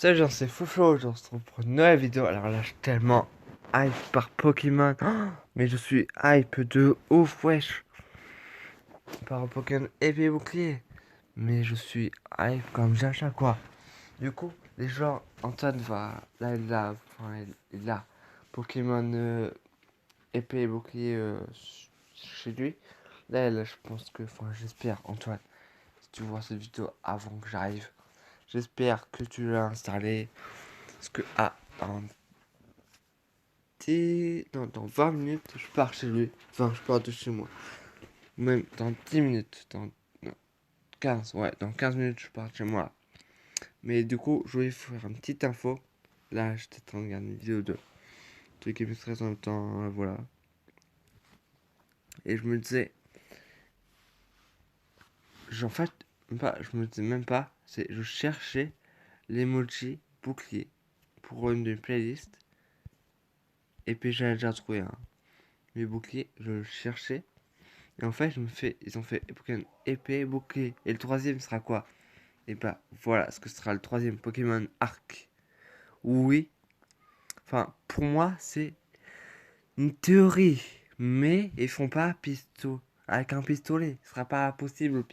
Salut, j'en sais Fouflo, j'en se retrouve pour une nouvelle vidéo. Alors là, je suis tellement hype par Pokémon. Mais je suis hype de ouf, wesh. Par Pokémon épée bouclier. Mais je suis hype comme Jaja, quoi. Du coup, les gens, Antoine va. Là, il a Pokémon épée et bouclier chez lui. Là, je pense que. Enfin, j'espère, Antoine, si tu vois cette vidéo avant que j'arrive, j'espère que tu l'as installé. Parce que, non, dans 20 minutes, je pars chez lui. Enfin, je pars de chez moi. Même dans 10 minutes. Non, 15, ouais, dans 15 minutes, je pars de chez moi. Mais du coup, je voulais faire une petite info. Là, j'étais en train de regarder une vidéo de Game of Thrones en même temps, voilà. Et je me disais, en fait, je me disais même pas, je cherchais l'emoji bouclier pour une de mes playlists. Et puis j'avais déjà trouvé un. Mes boucliers, je le cherchais. Et en fait, ils ont fait Pokémon épée, bouclier. Et le troisième sera quoi? Et bah voilà ce que sera le troisième Pokémon Arc. Oui, enfin pour moi c'est une théorie, mais ils font pas avec un pistolet. Ce sera pas possible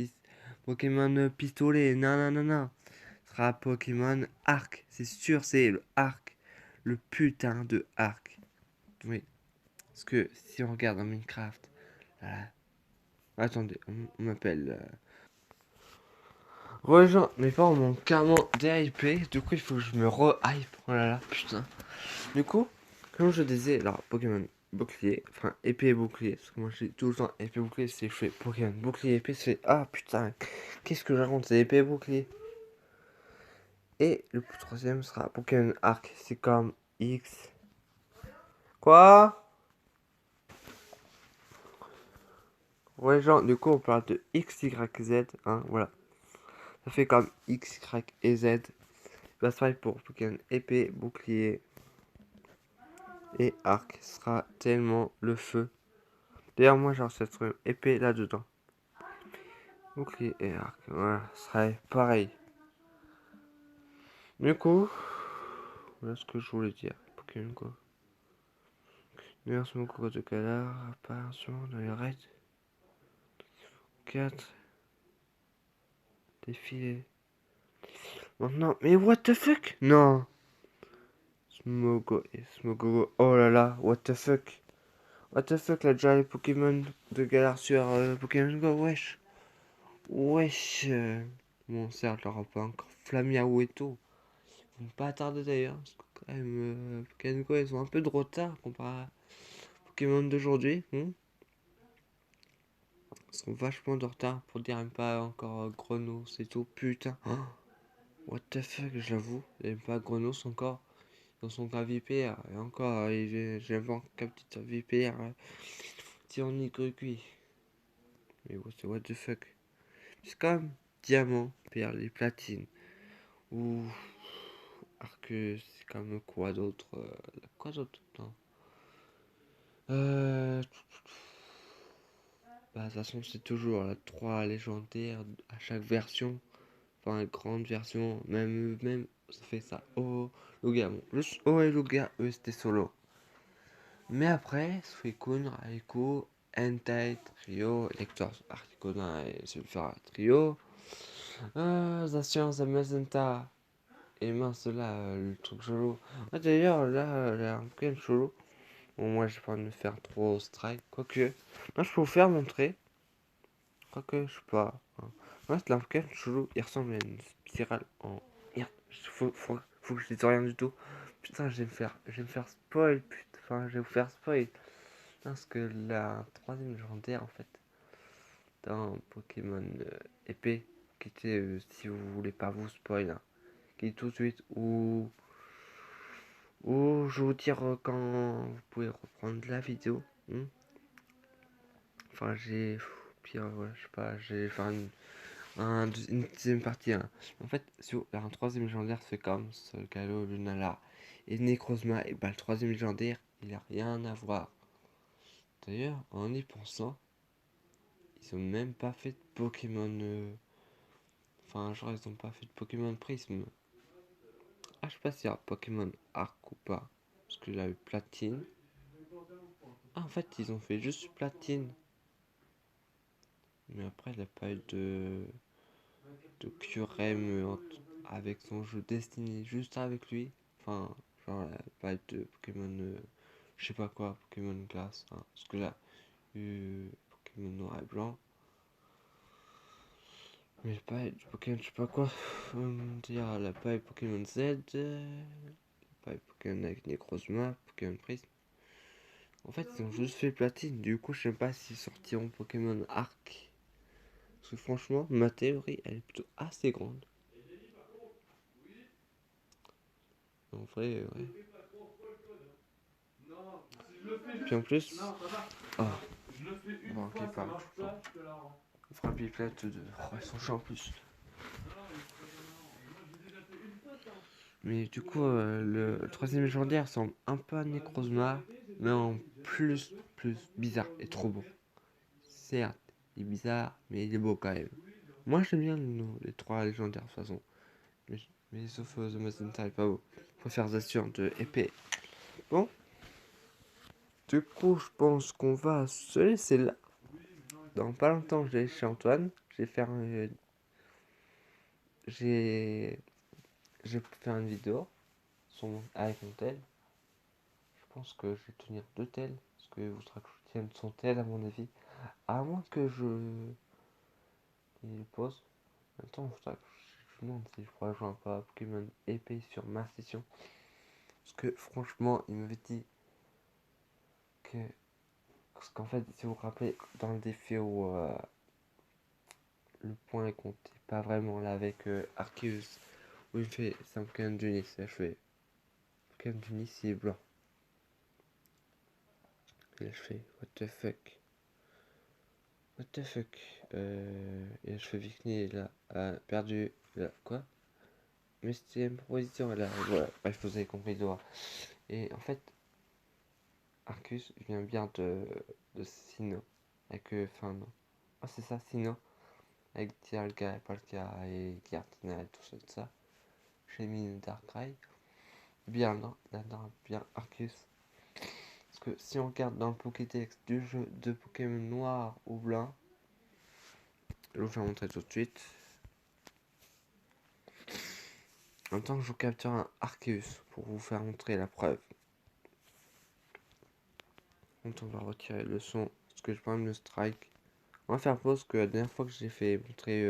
Pokémon pistolet. Non non non non. Ce sera Pokémon Arc, c'est sûr, c'est le Arc, le putain de Arc. Oui, parce que si on regarde dans Minecraft, là, attendez, on m'appelle. Rejoins, mes parents m'ont carrément déhypé, du coup il faut que je me re-hype, oh là là, putain. Du coup, comme je disais, alors Pokémon bouclier, enfin épée et bouclier, parce que moi j'ai tout le temps épée et bouclier, c'est je fais Pokémon bouclier épée, c'est ah putain, qu'est-ce que je raconte, c'est épée et bouclier. Et le troisième sera Pokémon arc, c'est comme X. Quoi? Ouais, genre, du coup on parle de X, Y, Z, hein, voilà. Ça fait comme X, Y et Z. Ça se pour Pokémon épée, bouclier et arc sera tellement le feu. D'ailleurs, moi, genre, cette épée là-dedans. Bouclier et arc, voilà, ce serait pareil. Du coup, voilà ce que je voulais dire. Pokémon Go. Merci beaucoup de Galar, apparition dans les raids. 4 défilé. Maintenant, mais what the fuck? Non. Smogo et Smogo. Oh là là, what the fuck? What the fuck, là, déjà les Pokémon de Galar sur Pokémon Go, wesh. Wesh. Bon, certes, leur pas encore Flamiaou et tout. Ils vont pas tarder d'ailleurs. Parce que quand même, Pokémon Go, ils ont un peu de retard comparé à Pokémon d'aujourd'hui. Ils sont vachement de retard pour dire même pas encore Grenos et tout. Putain. Oh, what the fuck, j'avoue. Il même pas Grenos encore. Dans son cas VPR. Et encore, j'ai pas encore qu'un petit VPR. Tyrannique cuit. Mais what the fuck. C'est comme diamant, perle et platine. Ou Arceus, c'est comme quoi d'autre quoi d'autre? Non. Euh, Bah, de toute façon, c'est toujours la 3 légendaires à chaque version. Enfin, grande version. Même, ça fait ça. Oh, Lugia. Bon, juste Oh et Lugia, eux, c'était solo. Mais après, Suicune, Raikou, Entei, Trio, Elector, Articuno et Sulfura Trio. Zacian, Zamazenta. Et mince, là, le truc chelou. Ah, d'ailleurs, là, un Pokémon chelou. Bon, moi, j'ai pas envie de me faire trop strike. Quoique, moi, je peux vous faire montrer. Quoique, je sais pas. Ouais, c'est un Pokémon chelou. Il ressemble à une spirale en. Merde, faut que je dise rien du tout. Putain, je vais me faire spoil, putain. Enfin, je vais vous faire spoil. Parce que la troisième légendaire, en fait, dans Pokémon épée, qui était, si vous voulez pas vous spoil, hein, qui est tout de suite, ou je vais vous dire quand vous pouvez reprendre la vidéo. Enfin, pire, ouais, je sais pas, j'ai fait une deuxième partie, hein. En fait, si un troisième légendaire se fait comme Solgaleo, Lunala et Necrozma, et bah le troisième légendaire, il a rien à voir. D'ailleurs, en y pensant, ils ont même pas fait de Pokémon. Enfin, genre, ils ont pas fait de Pokémon Prisme. Ah, je sais pas s'il y a Pokémon Arc ou pas. Parce que là, eu Platine. Ah, en fait, ils ont fait juste Platine. Mais après, il n'a pas eu de Kyurem avec son jeu Destiny juste avec lui. Enfin, genre, il n'a pas eu de Pokémon, je sais pas quoi, Pokémon Glace. Hein. Parce que là, Pokémon Noir et Blanc. Mais il n'a pas eu de Pokémon, je sais pas quoi. Dire, il n'a pas eu Pokémon Z. Pas eu Pokémon avec Necrozma, Pokémon Prism. En fait, ils ont juste fait Platine. Du coup, je sais pas s'ils sortiront Pokémon Arc. Parce que franchement, ma théorie, elle est plutôt assez grande. En vrai, ouais. Puis en plus, oh, bon, ok, pas tout le temps. On fera un pipelette de. Oh, ils sont chauds en plus. Mais du coup, le troisième légendaire ressemble un peu à Necrozma, mais en plus bizarre et trop beau. Certes, il est bizarre, mais il est beau quand même. Moi, j'aime bien les trois légendaires de toute façon. Mais sauf The Amazing Type, pas beau. Faut faire Zassion de épée. Bon, du coup, je pense qu'on va se laisser là. Dans pas longtemps, je vais chez Antoine. J'ai j'ai fait une vidéo avec mon tel. Je pense que je vais tenir deux tels. Parce que vous que je tienne son tel à mon avis. À moins que je il pose. Attends, je me demande si je pourrais jouer un peu à Pokémon épée sur ma session. Parce que franchement, il m'avait dit que. Parce qu'en fait, si vous vous rappelez, dans le défi où le point est compté pas vraiment là avec Arceus, où il fait c'est un Pokémon du Nice, et je fais Pokémon du Nice il est blanc. Et là je fais what the fuck. What the fuck. Et là je fais Vicny et là perdu. Là quoi. Mais c'était une proposition là. Voilà. Bref, vous avez compris le droit. Et en fait, Arceus vient bien de Sinnoh. Avec enfin non. Ah c'est ça, Sinnoh. Avec Dialga, Palkia et Gardena et tout ça. J'ai mis Darkrai. Bien, non, bien Arceus. Parce que si on regarde dans le Pokédex du jeu de Pokémon noir ou blanc, je vais vous faire montrer tout de suite. En même temps que je vous capture un Arceus pour vous faire montrer la preuve. Donc on va retirer le son parce que je prends même le strike. On va faire pause que la dernière fois que j'ai fait montrer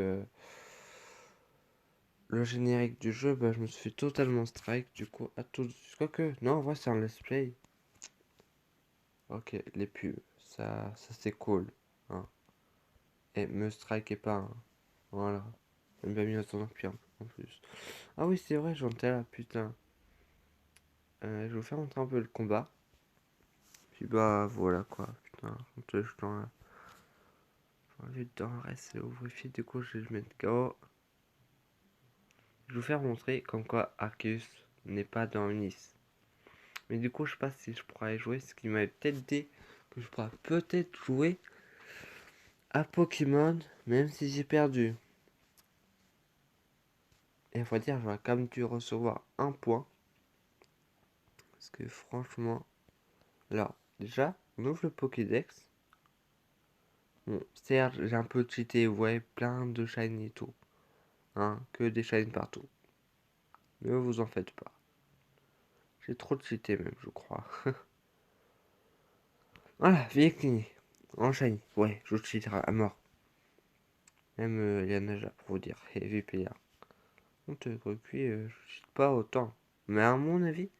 le générique du jeu, bah, je me suis fait totalement strike. Du coup, à tout. Quoique, non, en vrai, c'est un let's play. Ok, les pubs, ça c'est cool. Hein. Et me strike pas. Hein. Voilà. Même pas mis à son empire en plus. Ah oui, c'est vrai, j'en étais là, putain. Je vais vous faire montrer un peu le combat. Puis bah voilà quoi, putain, je dans la. Je vais dans le reste, ouvrifier, du coup je vais le mettre KO. Je vais vous faire montrer comme quoi Arceus n'est pas dans Nice. Mais du coup, je sais pas si je pourrais jouer, ce qui m'avait peut-être dit que je pourrais peut-être jouer à Pokémon, même si j'ai perdu. Et il faut dire, j'aurais quand même dû recevoir un point. Parce que franchement, alors, déjà, on ouvre le Pokédex. Bon, certes, j'ai un peu cheaté, ouais, plein de shiny et tout. Hein, que des shiny partout. Ne vous en faites pas. J'ai trop cheaté même, je crois. Voilà, Victini. En shiny. Ouais, je cheaterai à mort. Même Yana pour vous dire. Et VPA. On te recuit, je cheat pas autant. Mais à mon avis,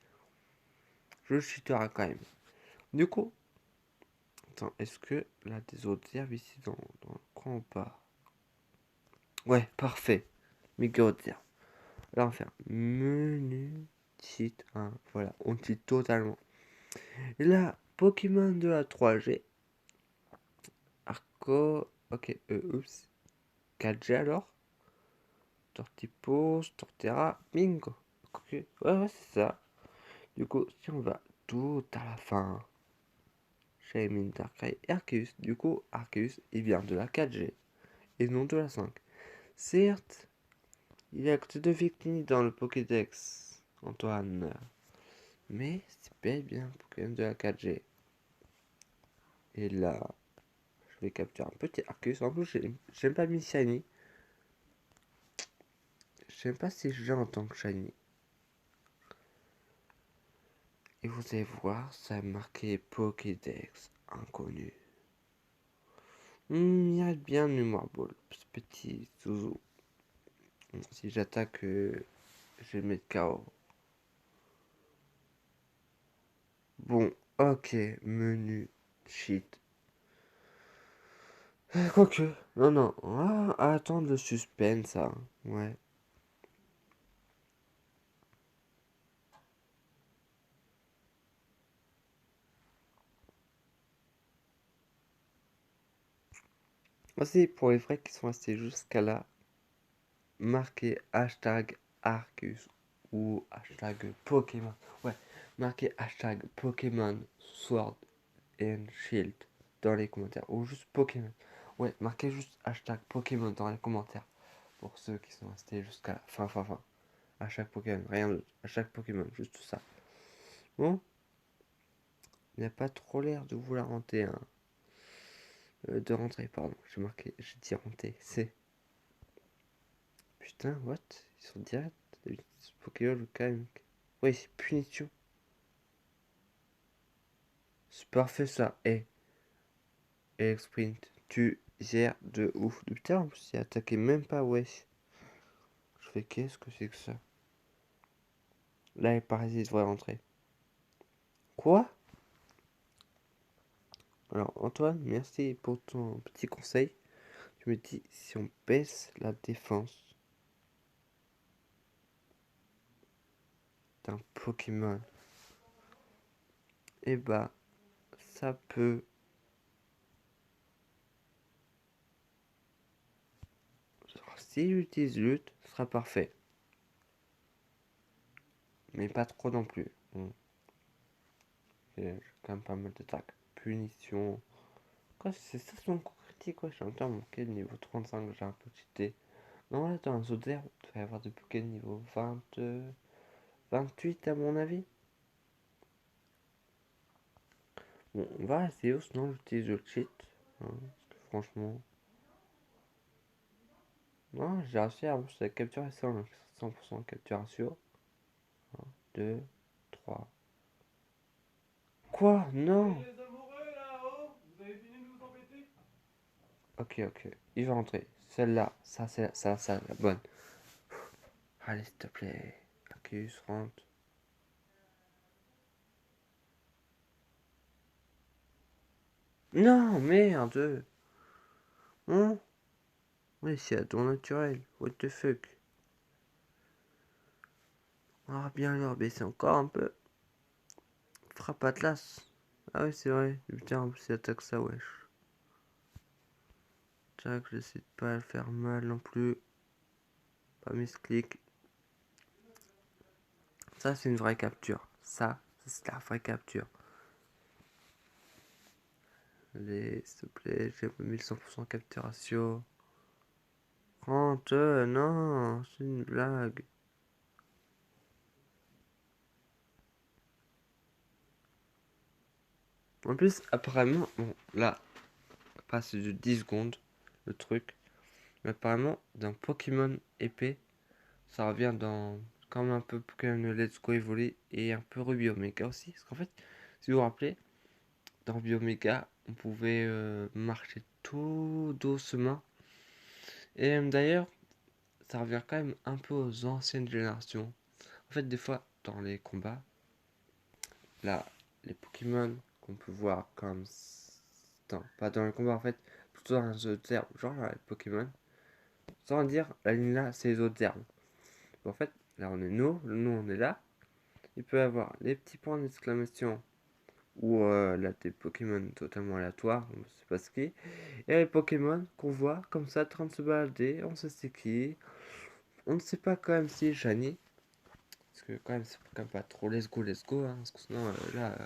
je cheaterai quand même. Du coup, attends, est-ce que là des autres herbes ici dans le coin ou pas? Ouais, parfait. Méga haute herbe. Là, on va faire menu, cheat, hein. Voilà, on cheat totalement. Et là, Pokémon de la 3G. Arco. Ok, oups. 4G alors. Tortipos, Torterra, bingo. Ok, ouais, c'est ça. Du coup, si on va tout à la fin, Shaymin, Darkrai, Arceus. Du coup, Arceus, il vient de la 4G et non de la 5. Certes, il est à côté de Victini dans le Pokédex. Antoine. Mais c'est bel et bien Pokémon de la 4G. Et là, je vais capturer un petit Arceus. En plus, j'aime pas mis Shiny. J'aime pas si je en tant que Shiny. Et vous allez voir, ça a marqué Pokédex inconnu. Il y a bien mémoire ball, ce petit Suzu. Si j'attaque, je vais le mettre KO. Bon, ok, menu, cheat. Quoique, non, non, attendre le suspense, ça, ouais. Voici pour les vrais qui sont restés jusqu'à là, marquez hashtag Arcus ou hashtag Pokémon. Ouais, marquez hashtag Pokémon Sword and Shield dans les commentaires. Ou juste Pokémon. Ouais, marquez juste hashtag Pokémon dans les commentaires. Pour ceux qui sont restés jusqu'à la fin. À chaque Pokémon, rien d'autre. À chaque Pokémon, juste ça. Bon, il n'a pas trop l'air de vouloir rentrer, hein. De rentrer, pardon. J'ai dit rentrer. C'est. Putain, what? Ils sont directs. Pokémon quand même. Oui, c'est punition. C'est parfait ça. Et sprint. Tu gères de ouf. Putain, en plus, il attaqué même pas, wesh. Je fais qu'est-ce que c'est que ça? Là, les parasites devraient rentrer. Quoi? Alors, Antoine, merci pour ton petit conseil. Tu me dis, si on baisse la défense d'un Pokémon, et bah, ça peut. Si j'utilise lutte, ce sera parfait. Mais pas trop non plus. Bon, j'ai quand même pas mal d'attaques. Punition. Quoi, c'est ça son coup critique, ouais. J'ai encore manqué le niveau 35, j'ai un peu cheaté. Non, là, dans un saut d'air, il devrait y avoir de Pokémon niveau 20, 28 à mon avis. Bon, on va essayer, sinon j'utilise le cheat. Hein, parce que franchement. Non, j'ai réussi à avoir la capture à 100% capture ratio. 1, 2, 3. Quoi? Non! Ok, ok. Il va rentrer. Celle-là, ça, c'est ça, la bonne. Allez, s'il te plaît. Arceus, rentre. Non, merde! Hein? Oui, c'est à ton naturel. What the fuck? Ah, bien alors, baisser encore un peu. Frappe Atlas. Ah oui, c'est vrai. Putain, en plus, il attaque ça, wesh. Tac, j'essaie de pas le faire mal non plus. Pas misclick. Ça, c'est une vraie capture. Ça c'est la vraie capture. Allez, s'il te plaît, j'ai 1100% capture ratio. Rentre, non, c'est une blague. En plus, apparemment, bon, là, passe de 10 secondes, le truc. Mais apparemment, d'un Pokémon épée, ça revient dans comme un peu Pokémon Let's Go Evolé et un peu Ruby Omega aussi. Parce qu'en fait, si vous vous rappelez, dans Ruby Omega, on pouvait marcher tout doucement. Et même d'ailleurs, ça revient quand même un peu aux anciennes générations. En fait, des fois, dans les combats, là, les Pokémon qu'on peut voir comme. Non, pas dans les combats en fait, plutôt dans les autres herbes, genre les Pokémon. Sans dire, la ligne là, c'est les autres herbes. En fait, là on est nous on est là. Il peut y avoir les petits points d'exclamation ou là des Pokémon totalement aléatoires, on ne sait pas ce qui. Et les Pokémon qu'on voit comme ça en train de se balader, on sait c'est qui. On ne sait pas quand même si Shiny. Parce que quand même c'est quand même pas trop let's go, hein, parce que sinon là.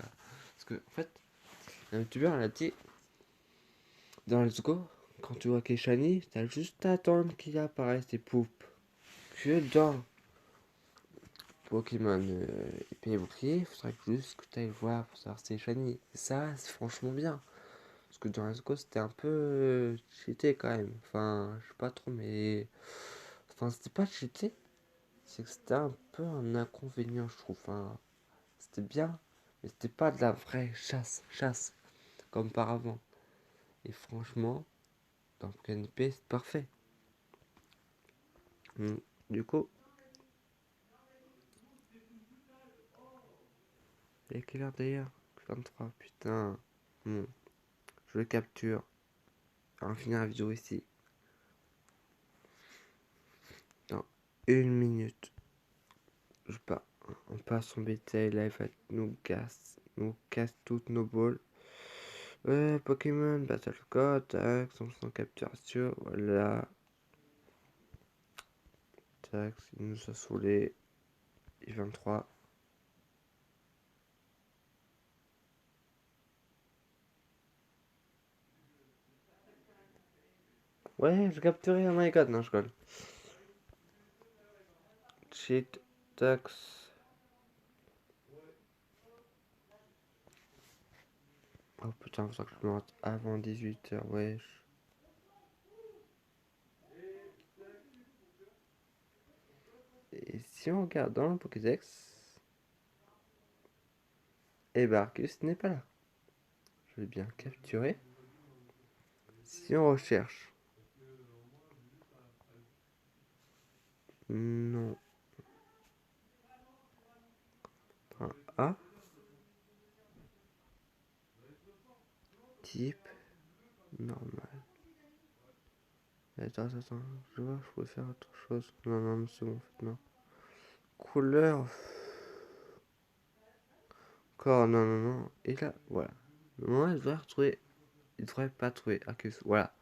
Parce que en fait, un youtubeur elle a dit dans Let's Go, quand tu vois qu'il est Shiny, t'as juste à attendre qu'il apparaisse tes poupes. Que dans Pokémon épée et bouclier, il faudrait juste que tu ailles voir pour savoir si c'est shiny. Et ça, c'est franchement bien. Parce que dans Let's Go, c'était un peu cheaté quand même. Enfin, je sais pas trop, mais. Enfin, c'était pas cheaté. C'est que c'était un peu un inconvénient, je trouve. Enfin, c'était bien, mais c'était pas de la vraie chasse, comme par avant. Et franchement, dans le PNP, c'est parfait. Du coup, il est quelle heure d'ailleurs? 23, putain. Hmm, je le capture. On va finir la vidéo ici. Dans 1 minute. Je sais pas. On passe son bétail, là il va nous casse toutes nos balles. Pokémon Battle Code, tac, 100% capturation, voilà. Tac, il nous a saoulé. Et 23. Ouais, j'ai capturé, oh my god, non, je colle. Cheat, tax. Oh putain, faut que je me rate avant 18h, wesh. Et si on regarde dans le Pokédex, et bah Arceus n'est pas là. Je vais bien capturer. Si on recherche. Non. Un A. Type. Normal. Attends. Je vois, je pouvais faire autre chose. Non, c'est bon, en fait, non. Couleur. Encore, non. Et là, voilà. Non, il devrait retrouver. Il devrait pas trouver Arceus. Voilà.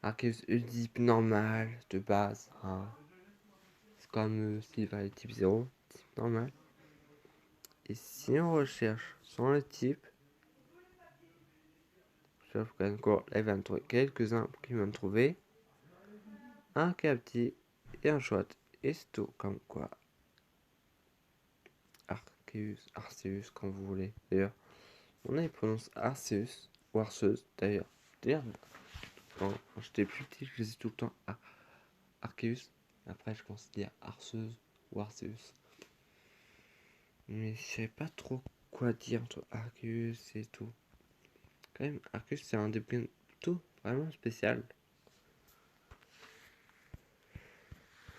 Arceus type normal, de base. Hein. C'est comme s'il va être type 0. Type normal. Et si on recherche sans le type. Sauf qu'encore, là, il va me trouver quelques-uns pour qu'il va me trouver un capti et un shot. Et c'est tout. Comme quoi. Arceus, quand vous voulez. D'ailleurs, on a il prononce Arceus ou Arceus D'ailleurs, quand j'étais plus petit, je disais tout le temps Arceus. Après, je considère Arceuse ou Arceus. Mais je sais pas trop quoi dire entre Arceus et tout. Quand même, Arceus, c'est un des tout vraiment spécial.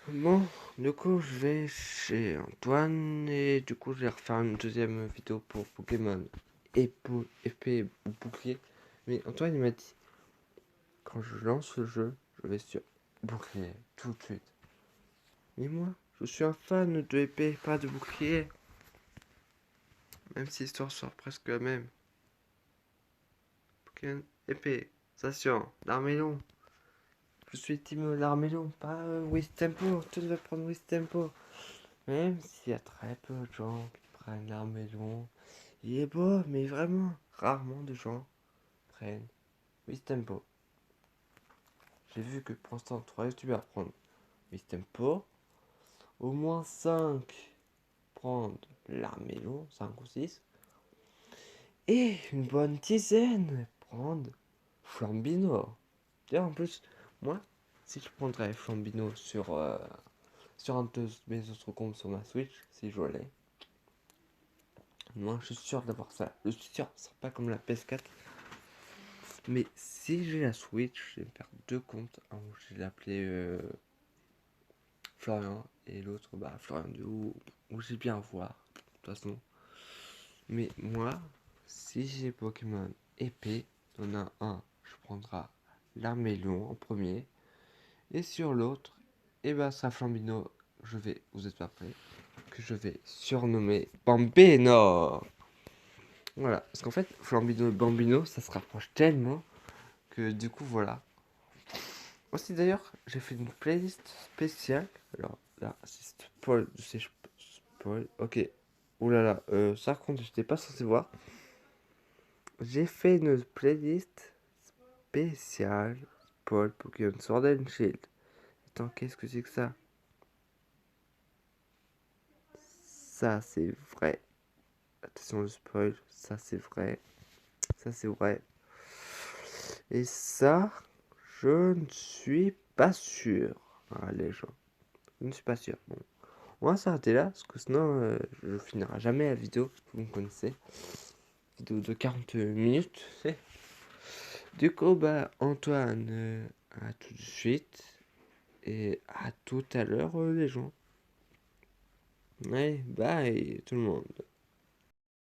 Bon, du coup, je vais chez Antoine et du coup, je vais refaire une deuxième vidéo pour Pokémon épée ou bouclier. Mais Antoine, il m'a dit, quand je lance le jeu, je vais sur bouclier tout de suite. Mais moi, je suis un fan de épée, pas de bouclier. Même si l'histoire sort presque la même. Pokémon épée, station, l'Armélon. Je suis team l'Armélon, pas Wistempo. Tout va prendre Wistempo. Même s'il y a très peu de gens qui prennent l'Armélon. Il est beau, mais vraiment, rarement de gens prennent Wistempo. J'ai vu que pour l'instant, 3 youtubeurs prendre Wistempo. Au moins 5 prendre l'Armélon, 5 ou 6. Et une bonne dizaine prendre Flambino. D'ailleurs, en plus, moi, si je prendrais Flambino sur un de mes autres comptes sur ma Switch, si je l'ai, moi je suis sûr d'avoir ça. Je suis sûr, ce sera pas comme la PS4. Mais si j'ai la Switch, je vais me faire 2 comptes. Un où je vais l'appeler Florian et l'autre, bah Florian de où j'ai bien à voir. De toute façon. Mais moi, si j'ai Pokémon épée, on a un, je prendrai l'Armélon en premier. Et sur l'autre, et bah ça Flambino, vous êtes pas prêts, que je vais surnommer Bambino. Voilà, parce qu'en fait, Flambino et Bambino, ça se rapproche tellement que du coup, voilà. Aussi d'ailleurs, j'ai fait une playlist spéciale. Alors là, c'est spoil, ok. Ouh là là, ça compte, j'étais pas censé voir. J'ai fait une playlist spéciale Paul Pokémon Sword and Shield. Attends, qu'est-ce que c'est que ça? ça c'est vrai. Attention le spoil, ça c'est vrai. Ça c'est vrai. Et ça, je ne suis pas sûr. Ah, les gens, je ne suis pas sûr. Bon, on va s'arrêter là, parce que sinon, je finirai jamais la vidéo. Vous me connaissez. Vidéo de 40 minutes, c'est. Du coup, bah, Antoine, à tout de suite. Et à tout à l'heure, les gens. Allez, bye, tout le monde.